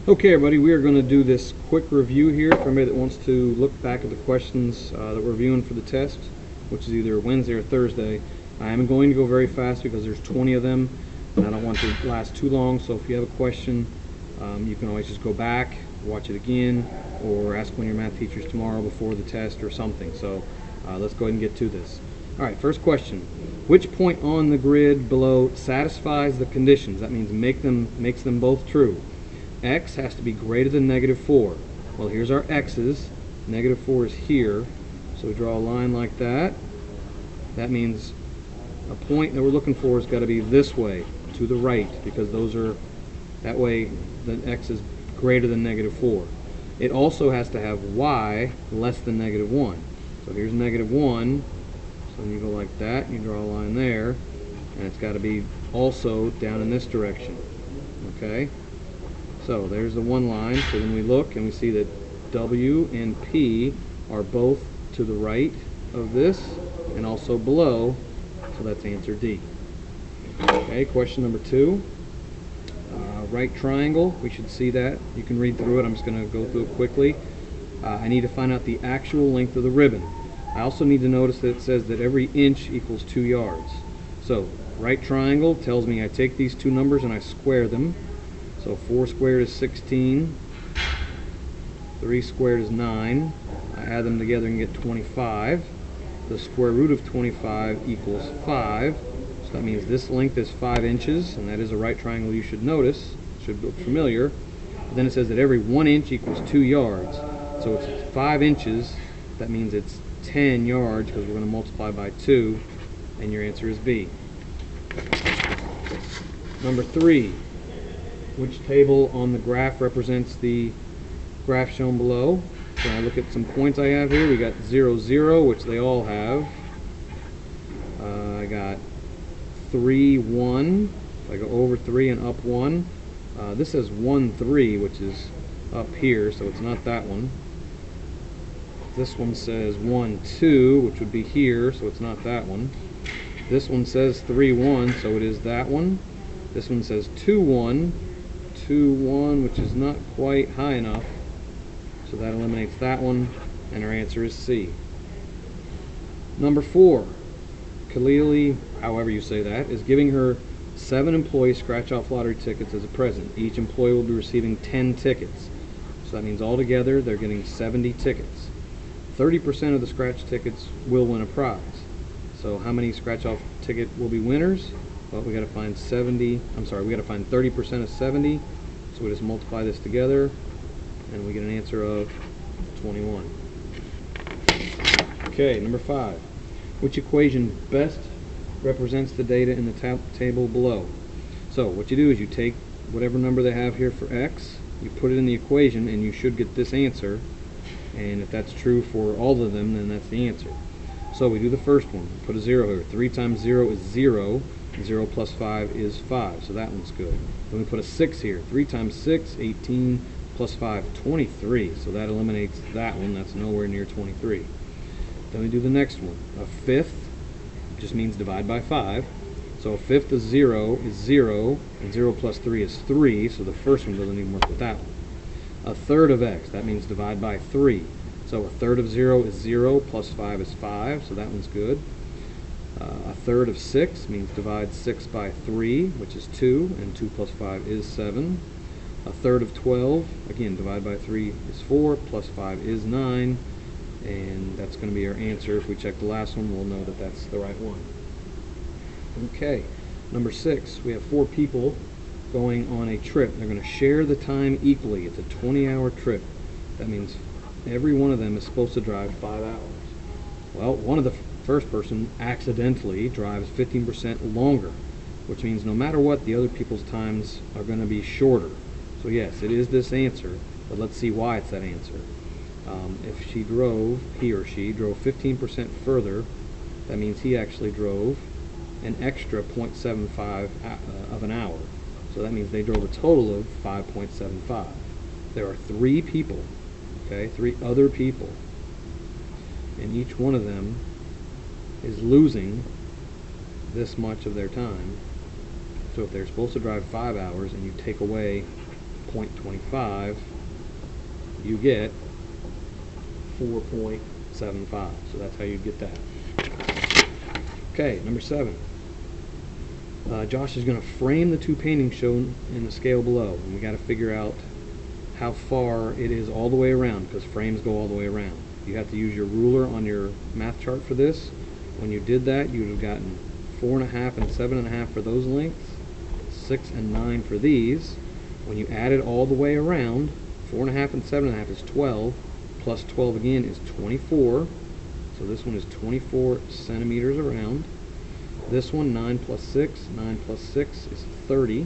Okay, everybody, we are going to do this quick review here for anybody that wants to look back at the questions that we're reviewing for the test, which is either Wednesday or Thursday. I am going to go very fast because there's 20 of them, and I don't want to last too long. So if you have a question, you can always just go back, watch it again, or ask one of your math teachers tomorrow before the test or something. So let's go ahead and get to this. All right, first question. Which point on the grid below satisfies the conditions? That means makes them both true. X has to be greater than -4. Well, here's our x's. -4 is here, so we draw a line like that. That means a point that we're looking for has got to be this way, to the right, because that way the x is greater than -4. It also has to have y less than -1. So here's -1, so you go like that, you draw a line there, and it's got to be also down in this direction. Okay? So there's the one line. So then we look and we see that W and P are both to the right of this and also below, so that's answer D. Okay, question number 2. Right triangle, we should see that. You can read through it. I'm just going to go through it quickly. I need to find out the actual length of the ribbon. I also need to notice that it says that every inch equals 2 yards. So right triangle tells me I take these two numbers and I square them. So 4 squared is 16, 3 squared is 9. I add them together and get 25. The square root of 25 equals 5. So that means this length is 5 inches, and that is a right triangle you should notice. Should look familiar. But then it says that every 1 inch equals 2 yards. So it's 5 inches. That means it's 10 yards because we're going to multiply by 2, and your answer is B. Number 3. Which table on the graph represents the graph shown below? So I look at some points I have here. We got 0, 0, which they all have. I got 3, 1. If I go over 3 and up 1. This says 1, 3, which is up here, so it's not that one. This one says 1, 2, which would be here, so it's not that one. This one says 3, 1, so it is that one. This one says 2, 1. 2, 1, which is not quite high enough, so that eliminates that one, and our answer is C. Number 4, Khalili, however you say that, is giving her 7 employees scratch-off lottery tickets as a present. Each employee will be receiving 10 tickets, so that means altogether they're getting 70 tickets. 30% of the scratch tickets will win a prize. So how many scratch-off ticket will be winners? Well, we got to find 30% of 70. So we just multiply this together, and we get an answer of 21. Okay, number 5. Which equation best represents the data in the table below? So what you do is you take whatever number they have here for x, you put it in the equation, and you should get this answer. And if that's true for all of them, then that's the answer. So we do the first one. Put a 0 here. 3 times 0 is 0. 0 plus 5 is 5, so that one's good. Then we put a 6 here. 3 times 6, 18, plus 5, 23. So that eliminates that one. That's nowhere near 23. Then we do the next one. A fifth just means divide by 5. So a fifth of 0 is 0, and 0 plus 3 is 3, so the first one doesn't even work with that one. A third of x, that means divide by 3. So a third of 0 is 0, plus 5 is 5, so that one's good. A third of 6 means divide 6 by 3, which is 2, and 2 plus 5 is 7. A third of 12, again, divide by 3 is 4, plus 5 is 9, and that's going to be our answer. If we check the last one, we'll know that that's the right one. Okay, number 6, we have 4 people going on a trip. They're going to share the time equally. It's a 20-hour trip. That means every one of them is supposed to drive 5 hours. Well, one of the first person accidentally drives 15% longer, which means no matter what, the other people's times are going to be shorter. So yes, it is this answer, but let's see why it's that answer. If he or she drove 15% further, that means he actually drove an extra 0.75 of an hour. So that means they drove a total of 5.75. There are 3 people, okay, 3 other people, and each one of them is losing this much of their time. So if they're supposed to drive 5 hours and you take away 0.25, you get 4.75. So that's how you get that. Okay, number 7. Josh is going to frame the two paintings shown in the scale below, and we got to figure out how far it is all the way around, because frames go all the way around. You have to use your ruler on your math chart for this. When you did that, you would have gotten 4.5 and 7.5 for those lengths, 6 and 9 for these. When you add it all the way around, 4.5 and 7.5 is 12, plus 12 again is 24. So this one is 24 centimeters around. This one, 9 plus 6 is 30.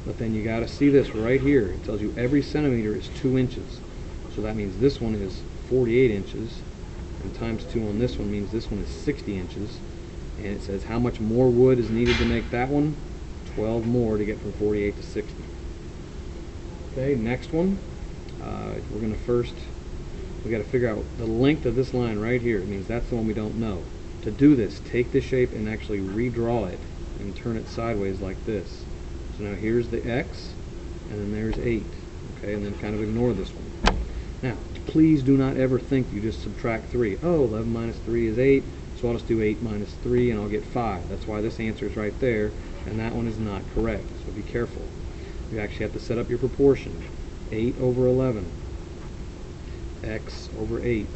But then you got to see this right here. It tells you every centimeter is 2 inches. So that means this one is 48 inches. And times 2 on this one means this one is 60 inches. And it says how much more wood is needed to make that one? 12 more to get from 48 to 60. Okay, next one. We're going to first, we got to figure out the length of this line right here. It means that's the one we don't know. To do this, take this shape and actually redraw it and turn it sideways like this. So now here's the X, and then there's 8. Okay, and then kind of ignore this one. Now, please do not ever think you just subtract 3. Oh, 11 minus 3 is 8, so I'll just do 8 minus 3 and I'll get 5. That's why this answer is right there, and that one is not correct. So be careful. You actually have to set up your proportion. 8 over 11. X over 8.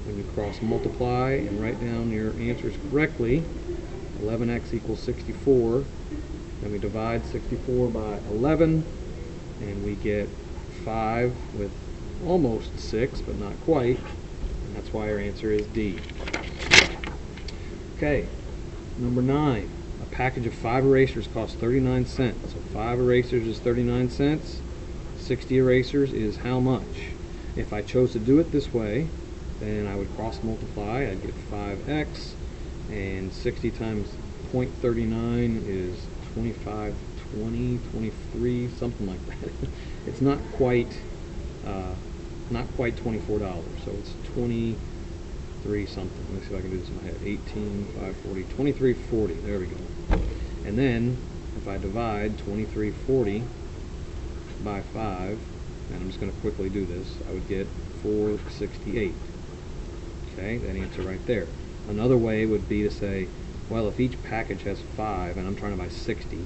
When you cross multiply and write down your answers correctly, 11x equals 64. Then we divide 64 by 11, and we get 5 with almost 6, but not quite. And that's why our answer is D. Okay, number 9. A package of 5 erasers costs 39 cents. So 5 erasers is 39 cents. 60 erasers is how much? If I chose to do it this way, then I would cross multiply. I'd get 5x, and 60 times 0.39 is 25, 20, 23, something like that. It's not quite $24, so it's 23 something. Let me see if I can do this in my head. 18, 540, 2340. There we go. And then if I divide 2340 by 5, and I'm just going to quickly do this, I would get 468. Okay, that answer right there. Another way would be to say, well, if each package has 5 and I'm trying to buy 60,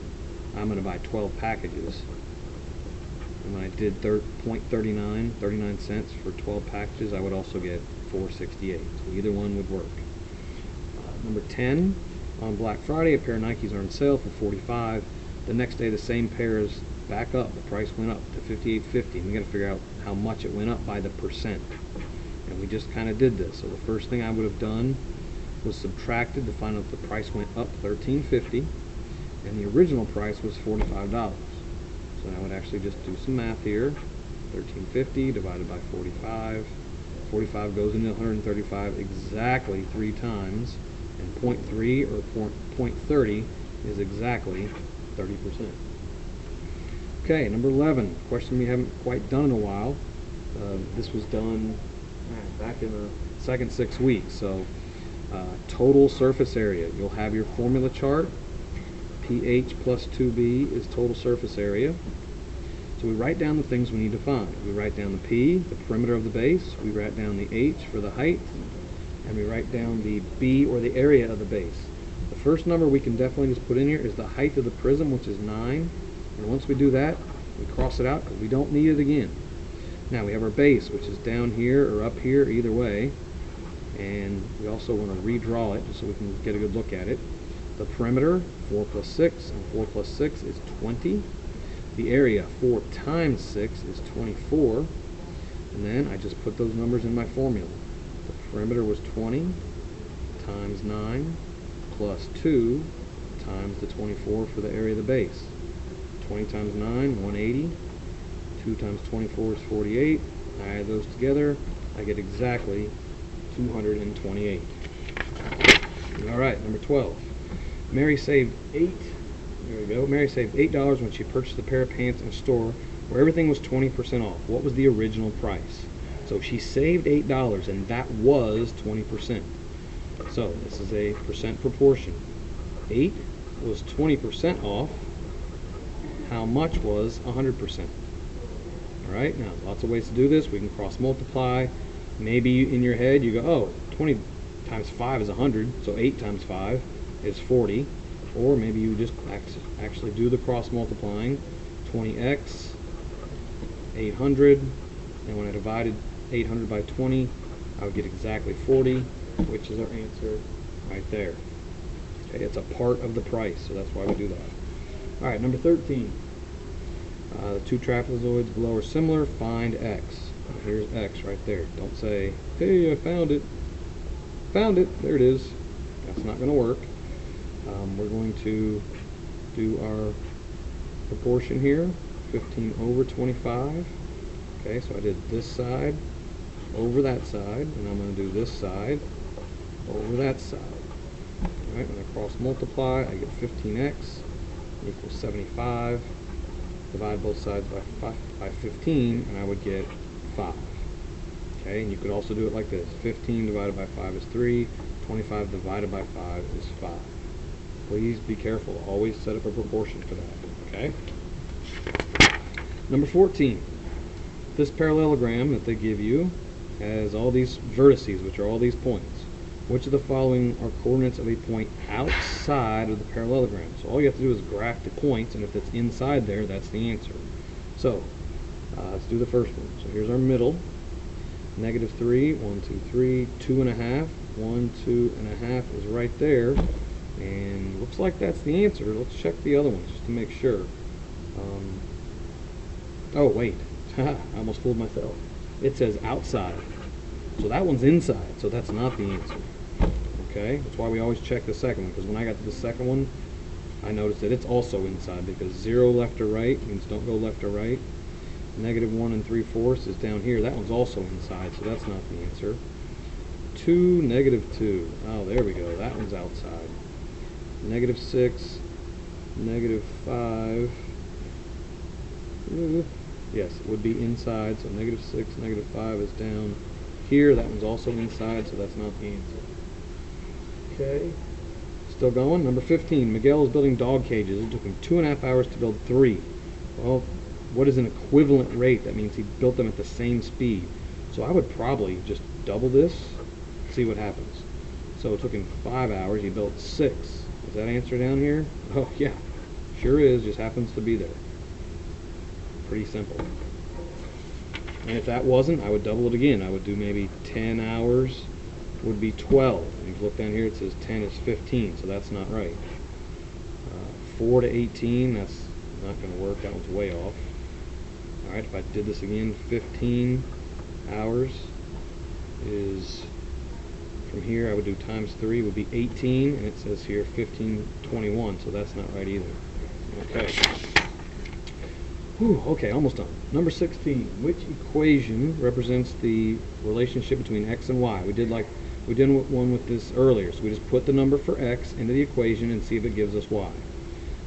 I'm going to buy 12 packages. And when I did 39 cents for 12 packages, I would also get 468. So either one would work. Number 10, on Black Friday, a pair of Nikes are on sale for $45. The next day, the same pair is back up. The price went up to $58.50. And we got to figure out how much it went up by the percent. And we just kind of did this. So the first thing I would have done was subtracted to find out if the price went up $13.50, and the original price was $45. So I would actually just do some math here. $13.50 divided by 45. 45 goes into 135 exactly 3 times, and 0.3 or 0.30 is exactly 30%. Okay, number 11, question we haven't quite done in a while. This was done back in the second 6 weeks. So total surface area. You'll have your formula chart. pH plus 2B is total surface area. So we write down the things we need to find. We write down the P, the perimeter of the base. We write down the H for the height. And we write down the B, or the area of the base. The first number we can definitely just put in here is the height of the prism, which is 9. And once we do that, we cross it out because we don't need it again. Now we have our base, which is down here or up here, either way. And we also want to redraw it just so we can get a good look at it. The perimeter, 4 plus 6, and 4 plus 6 is 20. The area, 4 times 6 is 24. And then I just put those numbers in my formula. The perimeter was 20 times 9 plus 2 times the 24 for the area of the base. 20 times 9, 180. 2 times 24 is 48. I add those together, I get exactly 228. All right, number 12. Mary saved $8 when she purchased a pair of pants in a store where everything was 20% off. What was the original price? So she saved $8, and that was 20%. So this is a percent proportion. 8 was 20% off. how much was 100%. Alright, now lots of ways to do this. We can cross multiply. Maybe in your head you go, oh, 20 times 5 is 100, so 8 times 5 is 40. Or maybe you just actually do the cross multiplying. 20x, 800, and when I divided 800 by 20, I would get exactly 40, which is our answer right there. Okay, it's a part of the price, so that's why we do that. Alright, number 13. The two trapezoids below are similar. Find x. Here's x right there. Don't say, hey, I found it. Found it. There it is. That's not going to work. We're going to do our proportion here. 15 over 25. Okay, so I did this side over that side, and I'm going to do this side over that side. Alright, when I cross multiply, I get 15x equals 75. Divide both sides by 15, and I would get 5. Okay, and you could also do it like this. 15 divided by 5 is 3. 25 divided by 5 is 5. Please be careful. Always set up a proportion for that. Okay? Number 14. This parallelogram that they give you has all these vertices, which are all these points. Which of the following are coordinates of a point outside of the parallelogram? So all you have to do is graph the points, and if it's inside there, that's the answer. So let's do the first one. So here's our middle. -3, 1, 2, 3, 2.5. 1, 2.5 is right there, and looks like that's the answer. Let's check the other ones just to make sure. Oh wait, I almost fooled myself. It says outside, so that one's inside, so that's not the answer. Okay, that's why we always check the second one, because when I got to the second one, I noticed that it's also inside, because 0 left or right means don't go left or right. -1 3/4 is down here. That one's also inside, so that's not the answer. 2, -2. Oh, there we go. That one's outside. -6, -5. Yes, it would be inside, so -6, -5 is down here. That one's also inside, so that's not the answer. Okay, still going. Number 15. Miguel is building dog cages. It took him 2.5 hours to build 3. Well, what is an equivalent rate? That means he built them at the same speed. So I would probably just double this, see what happens. So it took him 5 hours. He built 6. Is that answer down here? Oh yeah, sure is. Just happens to be there. Pretty simple. And if that wasn't, I would double it again. I would do maybe 10 hours would be 12. And if you look down here, it says 10 is 15, so that's not right. 4 to 18, that's not going to work. That one's way off. Alright, if I did this again, 15 hours is, from here I would do times 3 would be 18, and it says here 1521, so that's not right either. Okay. Whew, okay, almost done. Number 16. Which equation represents the relationship between x and y? We did one with this earlier, so we just put the number for x into the equation and see if it gives us y.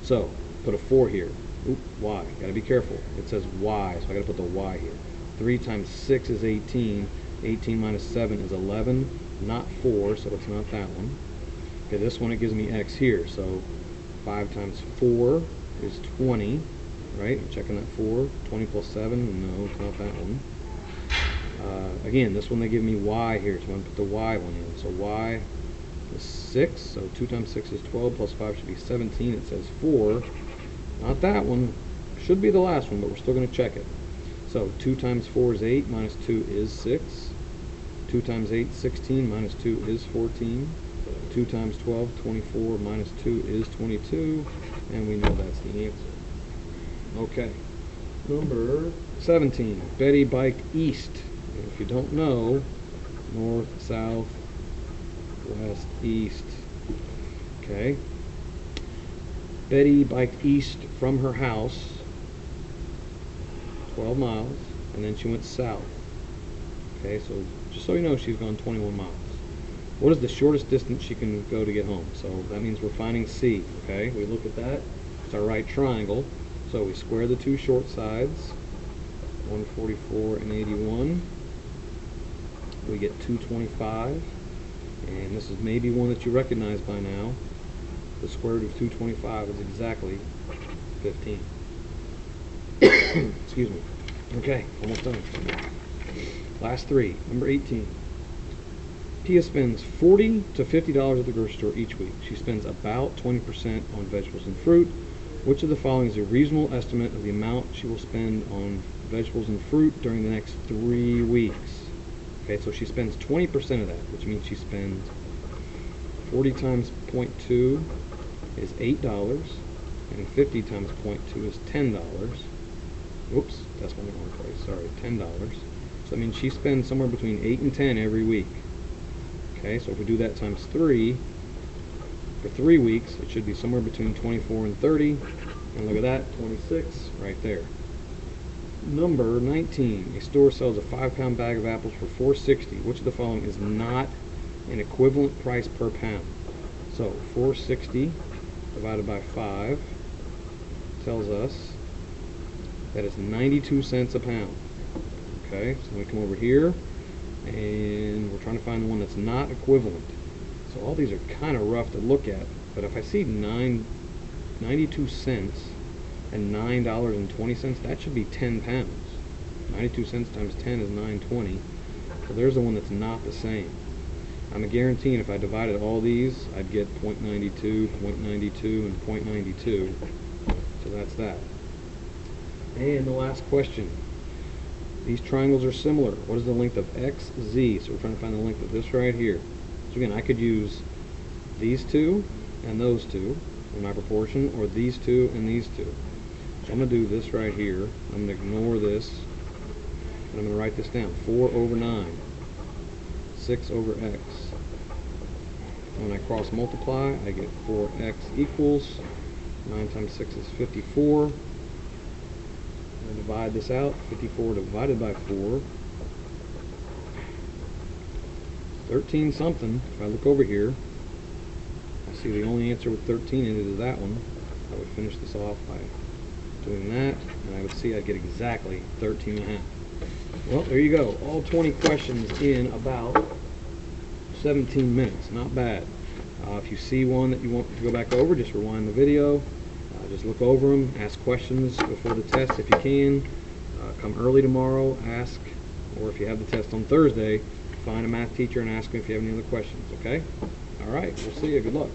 So, put a 4 here. Oop, y. Gotta be careful. It says y, so I gotta put the y here. 3 times 6 is 18. 18 minus 7 is 11. Not 4, so it's not that one. Okay, this one it gives me x here, so 5 times 4 is 20. Right? I'm checking that 4. 20 plus 7. No, it's not that one. Again, this one they give me y here, so I'm going to put the y one in. So y is 6. So 2 times 6 is 12. Plus 5 should be 17. It says 4. Not that one. Should be the last one, but we're still going to check it. So 2 times 4 is 8. Minus 2 is 6. 2 times 8 is 16. Minus 2 is 14. 2 times 12, 24. Minus 2 is 22. And we know that's the answer. Okay, number 17. Betty biked east. If you don't know, north, south, west, east. Okay. Betty biked east from her house 12 miles, and then she went south. Okay, so just so you know, she's gone 21 miles. What is the shortest distance she can go to get home? So that means we're finding C. Okay, we look at that. It's our right triangle. So we square the two short sides, 144 and 81. We get 225, and this is maybe one that you recognize by now. The square root of 225 is exactly 15. Excuse me. Okay, almost done. Last three. Number 18. Tia spends $40 to $50 at the grocery store each week. She spends about 20% on vegetables and fruit. Which of the following is a reasonable estimate of the amount she will spend on vegetables and fruit during the next 3 weeks? Okay, so she spends 20% of that, which means she spends 40 times 0.2 is $8, and 50 times 0.2 is $10. Oops, that's one in the wrong place. Sorry, $10. So that means she spends somewhere between 8 and 10 every week. Okay, so if we do that times 3, for 3 weeks, it should be somewhere between 24 and 30. And look at that, 26 right there. Number 19. A store sells a 5-pound bag of apples for $4.60. Which of the following is not an equivalent price per pound? So $4.60 divided by 5 tells us that it's 92 cents a pound. Okay, so we come over here and we're trying to find the one that's not equivalent. So all these are kind of rough to look at, but if I see 92 cents and $9.20, that should be 10 pounds. 92 cents times 10 is 9.20. So there's the one that's not the same. I'm guaranteeing if I divided all these, I'd get 0.92, 0.92, and 0.92. So that's that. And the last question. These triangles are similar. What is the length of XZ? So we're trying to find the length of this right here. So again, I could use these two and those two in my proportion, or these two and these two. So I'm going to do this right here. I'm going to ignore this, and I'm going to write this down. 4 over 9, 6 over x. When I cross multiply, I get 4x equals 9 times 6 is 54. I'm going to divide this out. 54 divided by 4. 13 something. If I look over here, I see the only answer with 13 in it is that one. I would finish this off by doing that, and I would see I'd get exactly 13 and a half. Well, there you go. All 20 questions in about 17 minutes. Not bad. If you see one that you want to go back over, just rewind the video. Just look over them, ask questions before the test if you can. Come early tomorrow, ask, or if you have the test on Thursday, find a math teacher and ask them if you have any other questions, okay? All right, we'll see you. Good luck.